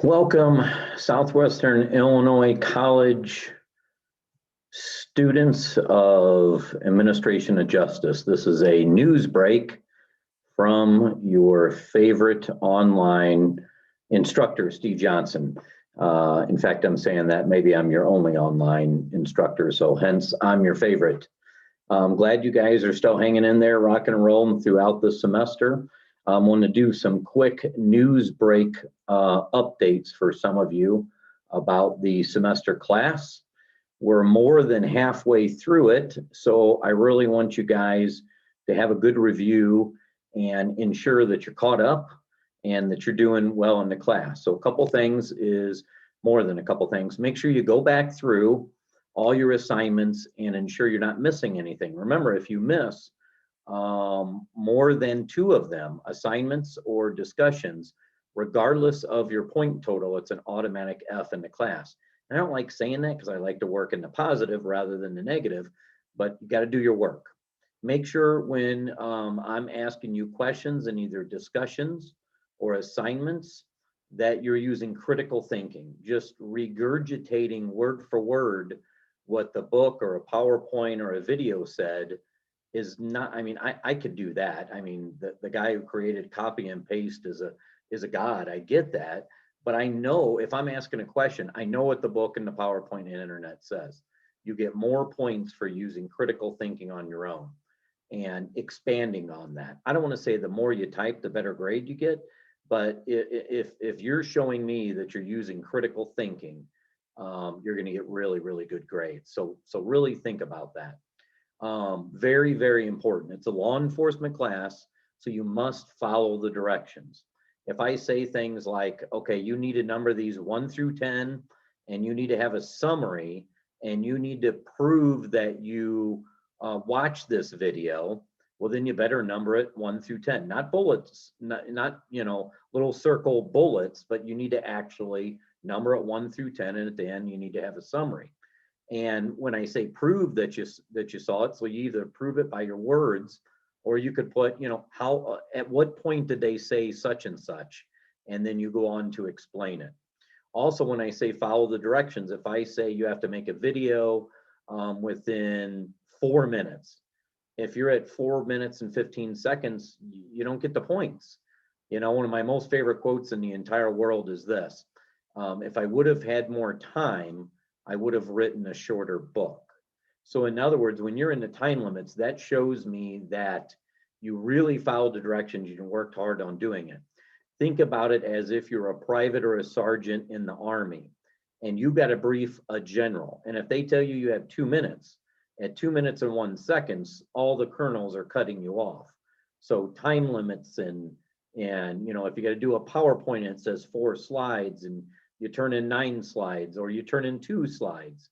Welcome, Southwestern Illinois College students of Administration of Justice. This is a news break from your favorite online instructor, Steve Johnson. In fact, I'm saying that maybe I'm your only online instructor, so hence I'm your favorite. I'm glad you guys are still hanging in there, rocking and rolling throughout the semester. I want to do some quick news break updates for some of you about the semester class. We're more than halfway through it, so I really want you guys to have a good review and ensure that you're caught up and that you're doing well in the class. So a couple things is more than a couple things. Make sure you go back through all your assignments and ensure you're not missing anything. Remember, if you miss more than 2 of them, assignments or discussions, regardless of your point total, it's an automatic F in the class. And I don't like saying that because I like to work in the positive rather than the negative, but you got to do your work. Make sure when I'm asking you questions in either discussions or assignments that you're using critical thinking, just regurgitating word for word what the book or a PowerPoint or a video said is not. I mean, I could do that. I mean, the guy who created copy and paste is a god. I get that. But I know if I'm asking a question, I know what the book and the PowerPoint and internet says. You get more points for using critical thinking on your own and expanding on that. I don't want to say the more you type, the better grade you get. But if you're showing me that you're using critical thinking, you're going to get really, really good grades. So really think about that. Very, very important. It's a law enforcement class, so you must follow the directions. If I say things like, okay, you need to number these 1 through 10, and you need to have a summary, and you need to prove that you watch this video, well, then you better number it 1 through 10, not bullets, not little circle bullets, but you need to actually number it 1 through 10, and at the end you need to have a summary. And when I say prove that you saw it, so you either prove it by your words, or you could put, how at what point did they say such and such, and then you go on to explain it. Also, when I say follow the directions, if I say you have to make a video within 4 minutes, if you're at 4 minutes and 15 seconds, you don't get the points. One of my most favorite quotes in the entire world is this: if I would have had more time, I would have written a shorter book. So in other words, when you're in the time limits, that shows me that you really followed the directions, you worked hard on doing it. Think about it as if you're a private or a sergeant in the Army and you got to brief a general. And if they tell you you have 2 minutes, at 2 minutes and 1 second, all the colonels are cutting you off. So time limits and if you got to do a PowerPoint and it says 4 slides and you turn in 9 slides or you turn in 2 slides,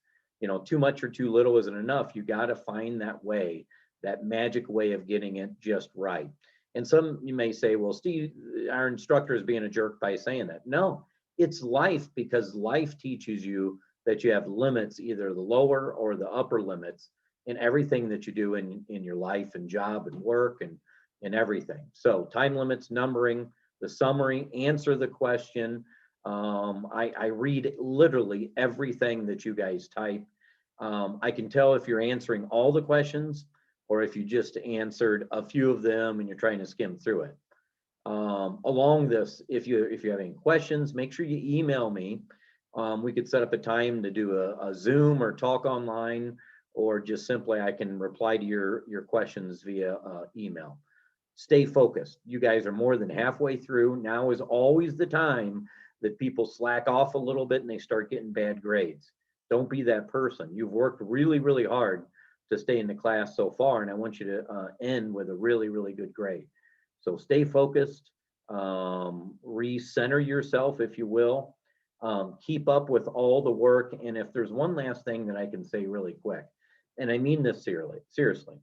too much or too little isn't enough. You got to find that way, that magic way of getting it just right. And some, you may say, well, Steve, our instructor is being a jerk by saying that. No, it's life, because life teaches you that you have limits, either the lower or the upper limits in everything that you do in your life and job and work and everything. So time limits, numbering, the summary, answer the question. I read literally everything that you guys type. I can tell if you're answering all the questions or if you just answered a few of them and you're trying to skim through it. Along this, if you have any questions, make sure you email me. We could set up a time to do a Zoom or talk online, or just simply I can reply to your questions via email. Stay focused. You guys are more than halfway through. Now is always the time that people slack off a little bit and they start getting bad grades. Don't be that person. You've worked really, really hard to stay in the class so far, and I want you to end with a really, really good grade. So stay focused, recenter yourself, if you will, keep up with all the work. And if there's one last thing that I can say really quick, and I mean this seriously,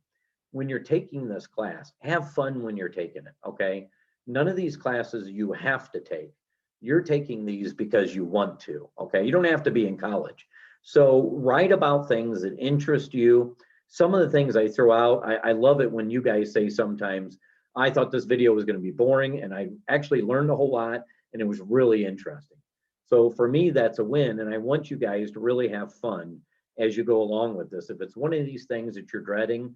when you're taking this class, have fun when you're taking it, okay? None of these classes you have to take. You're taking these because you want to, okay? You don't have to be in college. So write about things that interest you. Some of the things I throw out, I love it when you guys say sometimes, I thought this video was going to be boring, and I actually learned a whole lot, and it was really interesting. So for me, that's a win. And I want you guys to really have fun as you go along with this. If it's one of these things that you're dreading,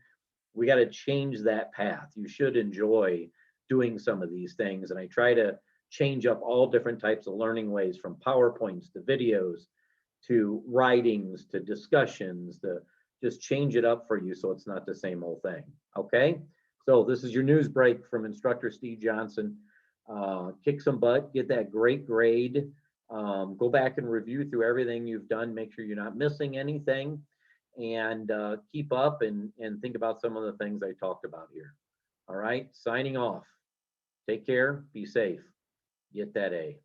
we got to change that path. You should enjoy doing some of these things. And I try to change up all different types of learning ways, from PowerPoints to videos to writings to discussions, to just change it up for you so it's not the same old thing. Okay, so this is your news break from Instructor Steve Johnson. Kick some butt, get that great grade. Go back and review through everything you've done, make sure you're not missing anything, and keep up and think about some of the things I talked about here. All right, signing off. Take care, be safe, get that A.